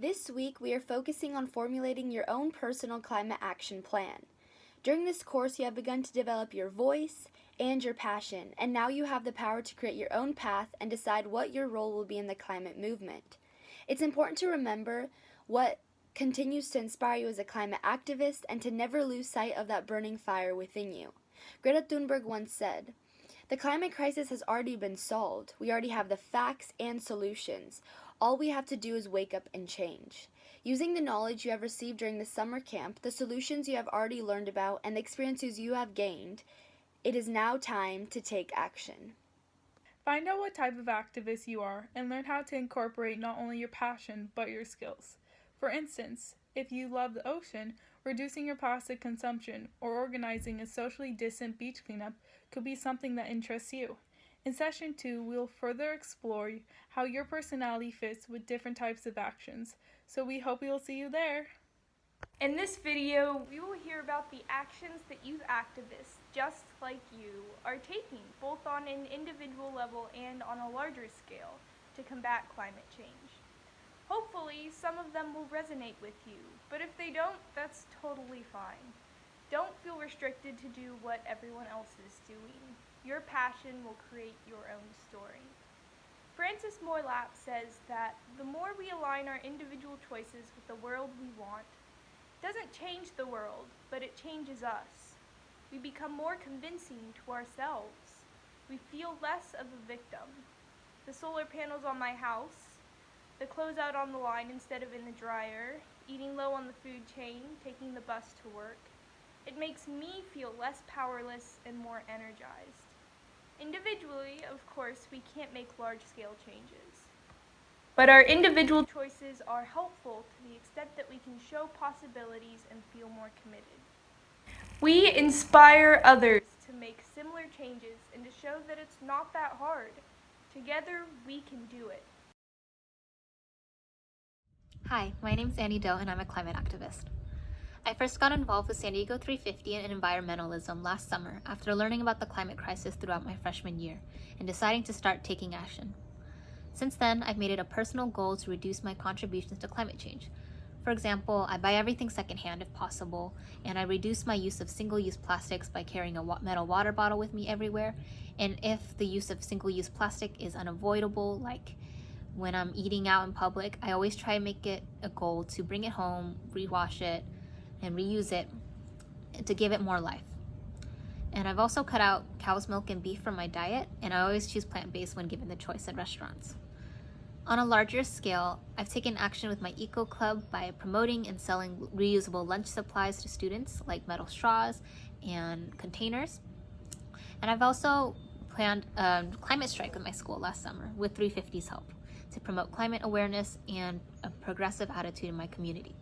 This week, we are focusing on formulating your own personal climate action plan. During this course, you have begun to develop your voice and your passion, and now you have the power to create your own path and decide what your role will be in the climate movement. It's important to remember what continues to inspire you as a climate activist and to never lose sight of that burning fire within you. Greta Thunberg once said, "The climate crisis has already been solved. We already have the facts and solutions. All we have to do is wake up and change." Using the knowledge you have received during the summer camp, the solutions you have already learned about, and the experiences you have gained, it is now time to take action. Find out what type of activist you are and learn how to incorporate not only your passion but your skills. For instance, if you love the ocean, reducing your plastic consumption or organizing a socially distant beach cleanup could be something that interests you. In session 2, we'll further explore how your personality fits with different types of actions, so we hope we'll see you there. In this video, we will hear about the actions that youth activists, just like you, are taking, both on an individual level and on a larger scale, to combat climate change. Hopefully, some of them will resonate with you, but if they don't, that's totally fine. Don't feel restricted to do what everyone else is doing. Your passion will create your own story. Francis Moorlap says that the more we align our individual choices with the world we want, it doesn't change the world, but it changes us. We become more convincing to ourselves. We feel less of a victim. The solar panels on my house, the clothes out on the line instead of in the dryer, eating low on the food chain, taking the bus to work. It makes me feel less powerless and more energized. Individually, of course, we can't make large-scale changes. But our individual choices are helpful to the extent that we can show possibilities and feel more committed. We inspire others to make similar changes and to show that it's not that hard. Together, we can do it. Hi, my name's Annie Doe and I'm a climate activist. I first got involved with San Diego 350 and environmentalism last summer after learning about the climate crisis throughout my freshman year and deciding to start taking action. Since then, I've made it a personal goal to reduce my contributions to climate change. For example, I buy everything secondhand if possible, and I reduce my use of single-use plastics by carrying a metal water bottle with me everywhere, and if the use of single-use plastic is unavoidable, like when I'm eating out in public, I always try to make it a goal to bring it home, rewash it, and reuse it to give it more life. And I've also cut out cow's milk and beef from my diet, and I always choose plant-based when given the choice at restaurants. On a larger scale, I've taken action with my eco club by promoting and selling reusable lunch supplies to students, like metal straws and containers. And I've also planned a climate strike with my school last summer with 350's help to promote climate awareness and a progressive attitude in my community.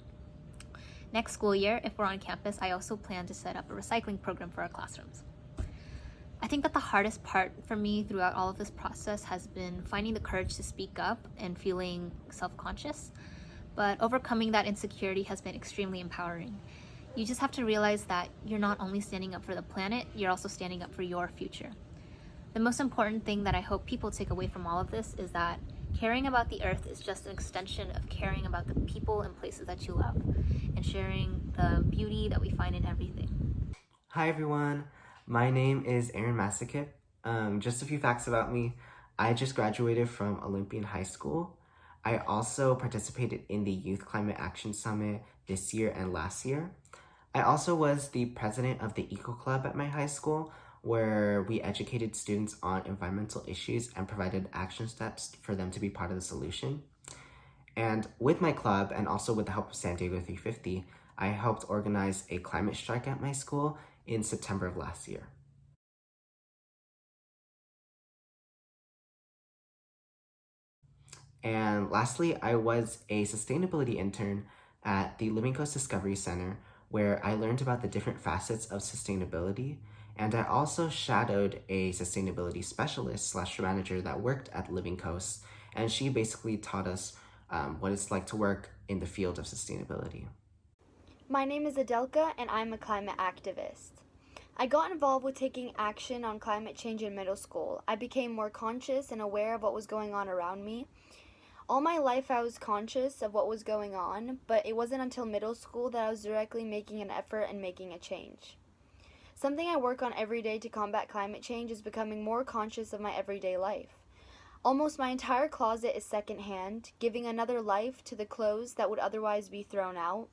Next school year, if we're on campus, I also plan to set up a recycling program for our classrooms. I think that the hardest part for me throughout all of this process has been finding the courage to speak up and feeling self-conscious, but overcoming that insecurity has been extremely empowering. You just have to realize that you're not only standing up for the planet, you're also standing up for your future. The most important thing that I hope people take away from all of this is that caring about the earth is just an extension of caring about the people and places that you love and sharing the beauty that we find in everything. Hi everyone, my name is Massik. Just a few facts about me. I just graduated from Olympian High School. I also participated in the Youth Climate Action Summit this year and last year. I also was the president of the Eco Club at my high school, where we educated students on environmental issues and provided action steps for them to be part of the solution. And with my club, and also with the help of San Diego 350, I helped organize a climate strike at my school in September of last year. And lastly, I was a sustainability intern at the Living Coast Discovery Center, where I learned about the different facets of sustainability. And I also shadowed a sustainability specialist / manager that worked at Living Coast, and she basically taught us what it's like to work in the field of sustainability. My name is Adelka, and I'm a climate activist. I got involved with taking action on climate change in middle school. I became more conscious and aware of what was going on around me. All my life I was conscious of what was going on, but it wasn't until middle school that I was directly making an effort and making a change. Something I work on every day to combat climate change is becoming more conscious of my everyday life. Almost my entire closet is secondhand, giving another life to the clothes that would otherwise be thrown out.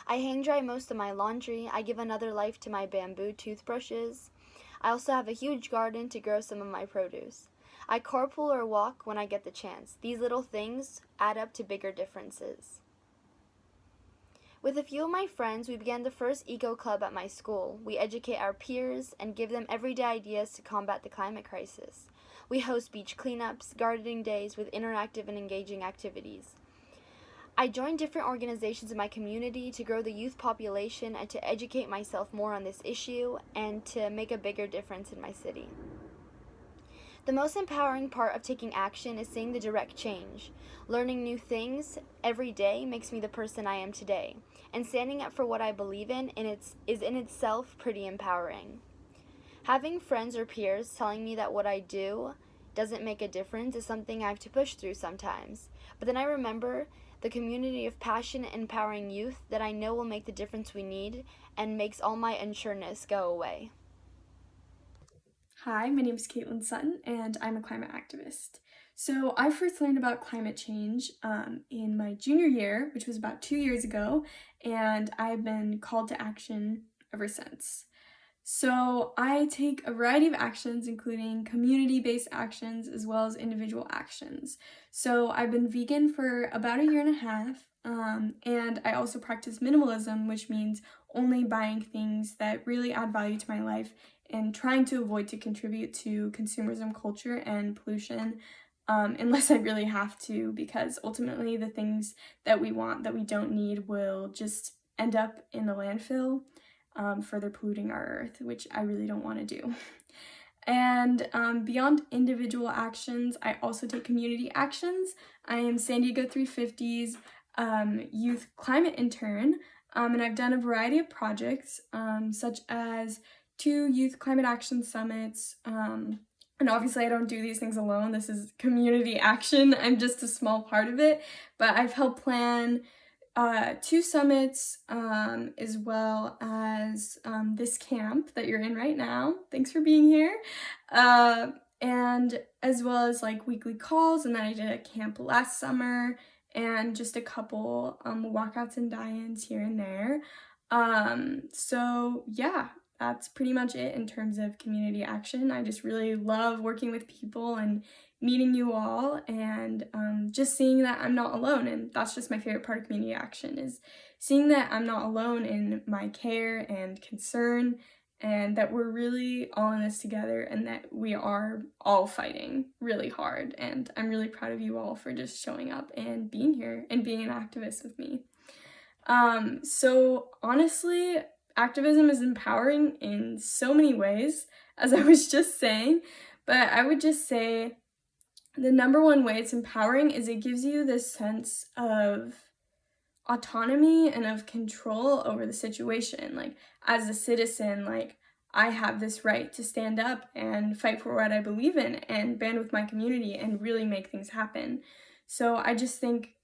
I hang dry most of my laundry. I give another life to my bamboo toothbrushes. I also have a huge garden to grow some of my produce. I carpool or walk when I get the chance. These little things add up to bigger differences. With a few of my friends, we began the first eco club at my school. We educate our peers and give them everyday ideas to combat the climate crisis. We host beach cleanups, gardening days with interactive and engaging activities. I joined different organizations in my community to grow the youth population and to educate myself more on this issue and to make a bigger difference in my city. The most empowering part of taking action is seeing the direct change. Learning new things every day makes me the person I am today, and standing up for what I believe in is in itself pretty empowering. Having friends or peers telling me that what I do doesn't make a difference is something I have to push through sometimes. But then I remember the community of passionate, empowering youth that I know will make the difference we need and makes all my unsureness go away. Hi, my name is Caitlin Sutton, and I'm a climate activist. So I first learned about climate change in my junior year, which was about 2 years ago, and I've been called to action ever since. So I take a variety of actions, including community-based actions as well as individual actions. So I've been vegan for about a year and a half, and I also practice minimalism, which means only buying things that really add value to my life and trying to avoid to contribute to consumerism culture and pollution, unless I really have to, because ultimately the things that we want that we don't need will just end up in the landfill, further polluting our earth, which I really don't want to do. And beyond individual actions, I also take community actions. I am San Diego 350's youth climate intern, and I've done a variety of projects, such as 2 youth climate action summits, and obviously I don't do these things alone. This is community action. I'm just a small part of it, but I've helped plan 2 summits, as well as this camp that you're in right now. Thanks for being here. And as well as like weekly calls, and then I did a camp last summer and just a couple walkouts and die-ins here and there. So yeah, that's pretty much it in terms of community action. I just really love working with people and meeting you all, and just seeing that I'm not alone. And that's just my favorite part of community action, is seeing that I'm not alone in my care and concern, and that we're really all in this together, and that we are all fighting really hard. And I'm really proud of you all for just showing up and being here and being an activist with me. So honestly, activism is empowering in so many ways, as I was just saying, but I would just say the number one way it's empowering is it gives you this sense of autonomy and of control over the situation. Like, as a citizen, like, I have this right to stand up and fight for what I believe in and band with my community and really make things happen. So I just think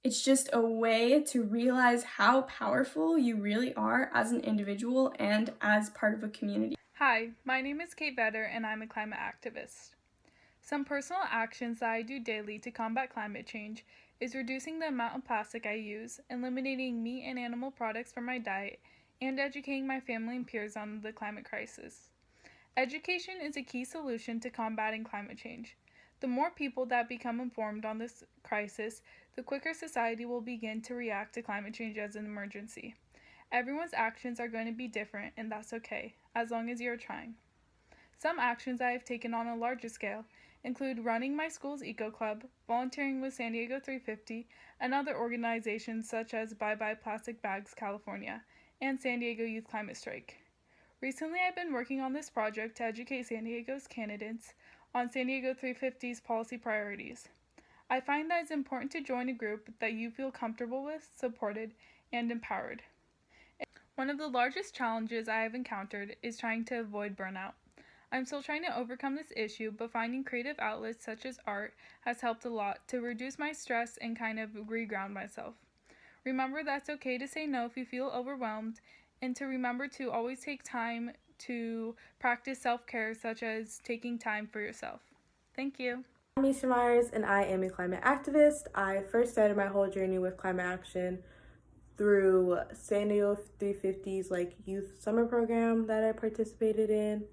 it's just a way to realize how powerful you really are as an individual and as part of a community. Hi, my name is Kate Vedder, and I'm a climate activist. Some personal actions that I do daily to combat climate change is reducing the amount of plastic I use, eliminating meat and animal products from my diet, and educating my family and peers on the climate crisis. Education is a key solution to combating climate change. The more people that become informed on this crisis, the quicker society will begin to react to climate change as an emergency. Everyone's actions are going to be different, and that's okay, as long as you're trying. Some actions I have taken on a larger scale include running my school's eco club, volunteering with San Diego 350, and other organizations such as Bye Bye Plastic Bags California and San Diego Youth Climate Strike. Recently, I've been working on this project to educate San Diego's candidates on San Diego 350's policy priorities. I find that it's important to join a group that you feel comfortable with, supported, and empowered. One of the largest challenges I have encountered is trying to avoid burnout. I'm still trying to overcome this issue, but finding creative outlets such as art has helped a lot to reduce my stress and kind of reground myself. Remember that's okay to say no if you feel overwhelmed, and to remember to always take time to practice self-care, such as taking time for yourself. Thank you. I'm Misha and I am a climate activist. I first started my whole journey with climate action through San Diego 350's youth summer program that I participated in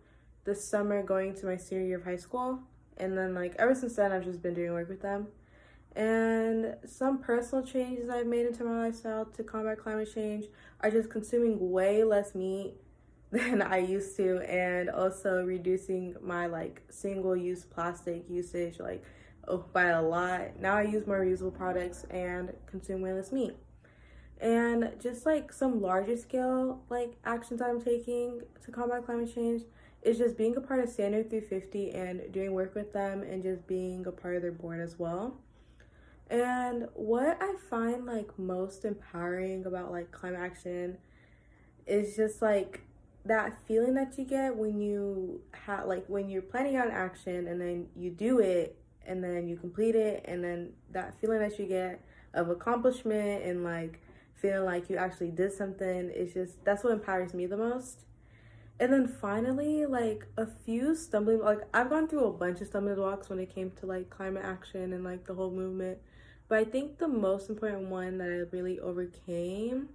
this summer going to my senior year of high school. And then ever since then I've just been doing work with them. And some personal changes I've made into my lifestyle to combat climate change are just consuming way less meat than I used to, and also reducing my single-use plastic usage by a lot. Now I use more reusable products and consume way less meat. And just some larger scale actions that I'm taking to combat climate change is just being a part of Standard 350 and doing work with them and just being a part of their board as well. And what I find most empowering about climate action is just that feeling that you get when you when you're planning out an action and then you do it and then you complete it, and then that feeling that you get of accomplishment and feeling you actually did something is just, that's what empowers me the most. And then finally, a few stumbling, I've gone through a bunch of stumbling blocks when it came to climate action and the whole movement. But I think the most important one that I really overcame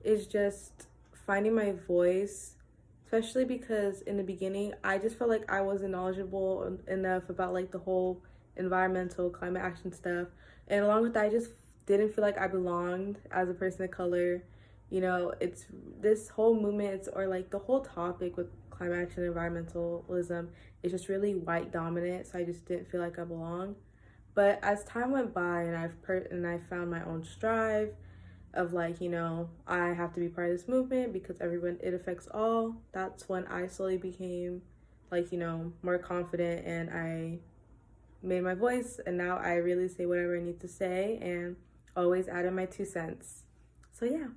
is just finding my voice, especially because in the beginning, I just felt like I wasn't knowledgeable enough about the whole environmental climate action stuff. And along with that, I just didn't feel like I belonged as a person of color. It's this whole movement or the whole topic with climate action and environmentalism is just really white dominant. So I just didn't feel like I belonged. But as time went by and I found my own strive of I have to be part of this movement because it affects all. That's when I slowly became more confident, and I made my voice, and now I really say whatever I need to say and always add in my 2 cents. So yeah.